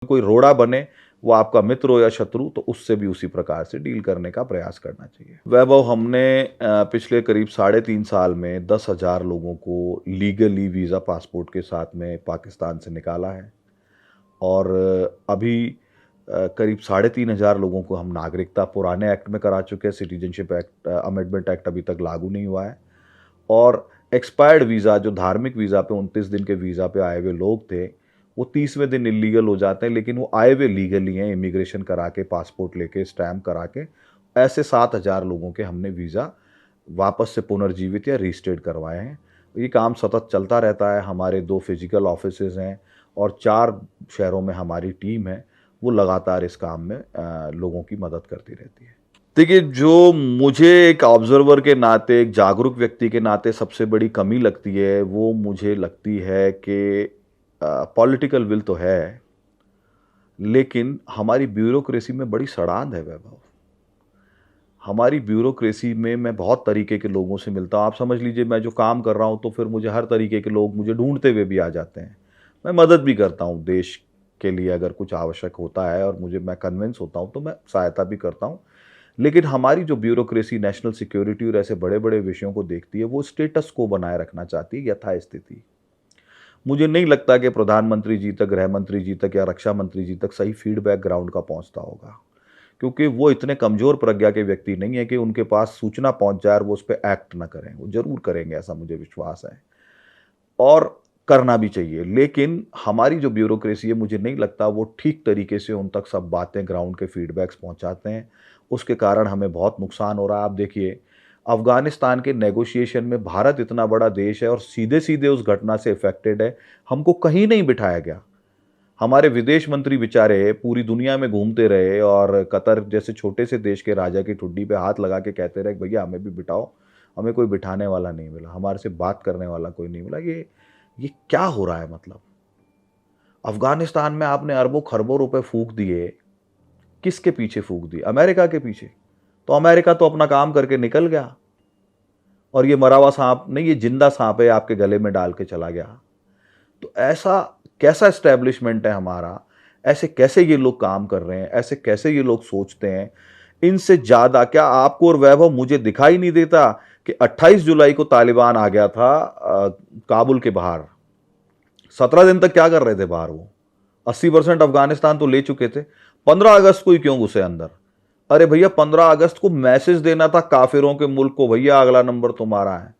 कोई रोड़ा बने, वो आपका मित्र हो या शत्रु, तो उससे भी उसी प्रकार से डील करने का प्रयास करना चाहिए। वैभव, हमने पिछले करीब 3.5 साल में 10,000 लोगों को लीगली वीज़ा पासपोर्ट के साथ में पाकिस्तान से निकाला है और अभी करीब 3,500 लोगों को हम नागरिकता पुराने एक्ट में करा चुके हैं। सिटीजनशिप एक्ट अमेंडमेंट एक्ट अभी तक लागू नहीं हुआ है और एक्सपायर्ड वीज़ा, जो धार्मिक वीज़ा पे 29 दिन के वीज़ा पे आए हुए लोग थे, वो 30वें दिन इलीगल हो जाते हैं, लेकिन वो आए हुए लीगली हैं, इमिग्रेशन करा के, पासपोर्ट लेके, स्टैम्प करा के। ऐसे 7,000 लोगों के हमने वीज़ा वापस से पुनर्जीवित या रीस्टेट करवाए हैं। ये काम सतत चलता रहता है। हमारे 2 फिजिकल ऑफिसेज हैं और 4 शहरों में हमारी टीम है, वो लगातार इस काम में लोगों की मदद करती रहती है। देखिए, जो मुझे एक ऑब्जर्वर के नाते, एक जागरूक व्यक्ति के नाते सबसे बड़ी कमी लगती है, वो मुझे लगती है कि पॉलिटिकल विल तो है, लेकिन हमारी ब्यूरोक्रेसी में बड़ी सड़ांध है वैभव। हमारी ब्यूरोक्रेसी में मैं बहुत तरीके के लोगों से मिलता हूँ। आप समझ लीजिए, मैं जो काम कर रहा हूँ तो फिर मुझे हर तरीके के लोग मुझे ढूंढते हुए भी आ जाते हैं। मैं मदद भी करता हूँ देश के लिए, अगर कुछ आवश्यक होता है और मैं कन्विंस होता हूँ तो मैं सहायता भी करता हूँ। लेकिन हमारी जो ब्यूरोक्रेसी नेशनल सिक्योरिटी और ऐसे बड़े-बड़े विषयों को देखती है, वो स्टेटस को बनाए रखना चाहती है, यथास्थिति। मुझे नहीं लगता कि प्रधानमंत्री जी तक, गृह मंत्री जी तक या रक्षा मंत्री जी तक सही फीडबैक ग्राउंड का पहुंचता होगा, क्योंकि वो इतने कमज़ोर प्रज्ञा के व्यक्ति नहीं है कि उनके पास सूचना पहुंच जाए और वो उस पे एक्ट ना करें। वो ज़रूर करेंगे, ऐसा मुझे विश्वास है और करना भी चाहिए। लेकिन हमारी जो ब्यूरोक्रेसी है, मुझे नहीं लगता वो ठीक तरीके से उन तक सब बातें, ग्राउंड के फीडबैक्स पहुंचाते हैं। उसके कारण हमें बहुत नुकसान हो रहा है। आप देखिए, अफ़गानिस्तान के नेगोशिएशन में भारत इतना बड़ा देश है और सीधे-सीधे उस घटना से अफ़ेक्टेड है, हमको कहीं नहीं बिठाया गया। हमारे विदेश मंत्री बेचारे पूरी दुनिया में घूमते रहे और कतर जैसे छोटे से देश के राजा की ठुड्डी पे हाथ लगा के कहते रहे, भैया हमें भी बिठाओ। हमें कोई बिठाने वाला नहीं मिला, हमारे से बात करने वाला कोई नहीं मिला। ये क्या हो रहा है मतलब? अफ़गानिस्तान में आपने अरबों खरबों रुपए फूँक दिए, किसके पीछे फूँक दिए? अमेरिका के पीछे। तो अमेरिका तो अपना काम करके निकल गया और ये मरा हुआ साँप नहीं, ये जिंदा साँप है, आपके गले में डाल के चला गया। तो ऐसा कैसा एस्टेब्लिशमेंट है हमारा? ऐसे कैसे ये लोग काम कर रहे हैं? ऐसे कैसे ये लोग सोचते हैं? इनसे ज़्यादा क्या आपको और वैभव, मुझे दिखाई नहीं देता कि 28 जुलाई को तालिबान आ गया था काबुल के बाहर। 17 दिन तक क्या कर रहे थे बाहर वो? 80% अफगानिस्तान तो ले चुके थे। 15 अगस्त को ही क्यों घुसे अंदर? अरे भैया, 15 अगस्त को मैसेज देना था काफिरों के मुल्क को, भैया अगला नंबर तुम्हारा है।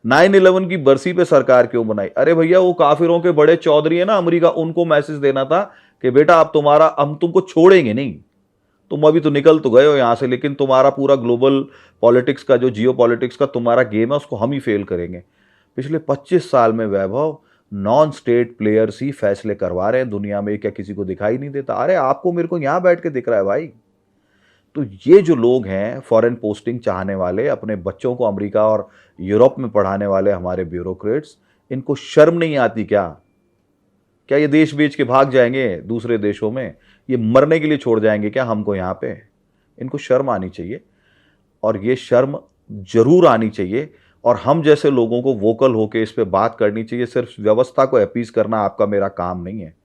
9/11 की बरसी पे सरकार क्यों बनाई? अरे भैया, वो काफिरों के बड़े चौधरी है ना अमेरिका, उनको मैसेज देना था कि बेटा अब तुम्हारा, हम तुमको छोड़ेंगे नहीं। तुम अभी तो निकल तो गए हो यहां से, लेकिन तुम्हारा पूरा ग्लोबल पॉलिटिक्स का, जो जियो पॉलिटिक्स का तुम्हारा गेम है, उसको हम ही फेल करेंगे। पिछले 25 साल में वैभव, नॉन स्टेट प्लेयर्स ही फैसले करवा रहे हैं दुनिया में। क्या किसी को दिखाई नहीं देता? अरे आपको मेरे को यहां बैठ के दिख रहा है भाई। तो ये जो लोग हैं, फॉरेन पोस्टिंग चाहने वाले, अपने बच्चों को अमेरिका और यूरोप में पढ़ाने वाले हमारे ब्यूरोक्रेट्स, इनको शर्म नहीं आती क्या? क्या ये देश बेच के भाग जाएंगे दूसरे देशों में? ये मरने के लिए छोड़ जाएंगे क्या हमको यहाँ पे? इनको शर्म आनी चाहिए और ये शर्म जरूर आनी चाहिए और हम जैसे लोगों को वोकल होकर इस पे बात करनी चाहिए। सिर्फ व्यवस्था को अपीज करना आपका मेरा काम नहीं है।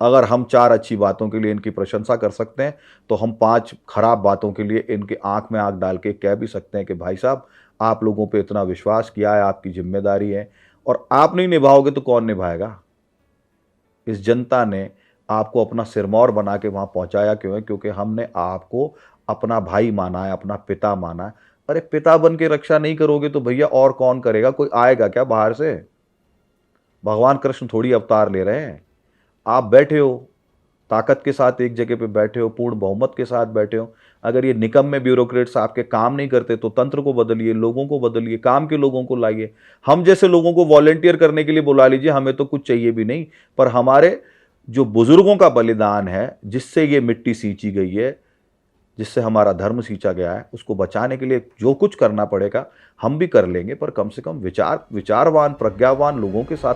अगर हम 4 अच्छी बातों के लिए इनकी प्रशंसा कर सकते हैं, तो हम 5 खराब बातों के लिए इनके आंख में आंख डाल के कह भी सकते हैं कि भाई साहब, आप लोगों पे इतना विश्वास किया है, आपकी जिम्मेदारी है और आप नहीं निभाओगे तो कौन निभाएगा? इस जनता ने आपको अपना सिरमौर बना के वहां पहुंचाया क्यों है? क्योंकि हमने आपको अपना भाई माना है, अपना पिता माना है। अरे पिता बन के रक्षा नहीं करोगे तो भैया और कौन करेगा? कोई आएगा क्या बाहर से? भगवान कृष्ण थोड़ी अवतार ले रहे हैं। आप बैठे हो ताकत के साथ, एक जगह पे बैठे हो, पूर्ण बहुमत के साथ बैठे हो। अगर ये निकम्मे ब्यूरोक्रेट्स आपके काम नहीं करते तो तंत्र को बदलिए, लोगों को बदलिए, काम के लोगों को लाइए। हम जैसे लोगों को वॉलेंटियर करने के लिए बुला लीजिए, हमें तो कुछ चाहिए भी नहीं। पर हमारे जो बुजुर्गों का बलिदान है, जिससे ये मिट्टी सींची गई है, जिससे हमारा धर्म सींचा गया है, उसको बचाने के लिए जो कुछ करना पड़ेगा हम भी कर लेंगे। पर कम से कम विचारवान, प्रज्ञावान लोगों के साथ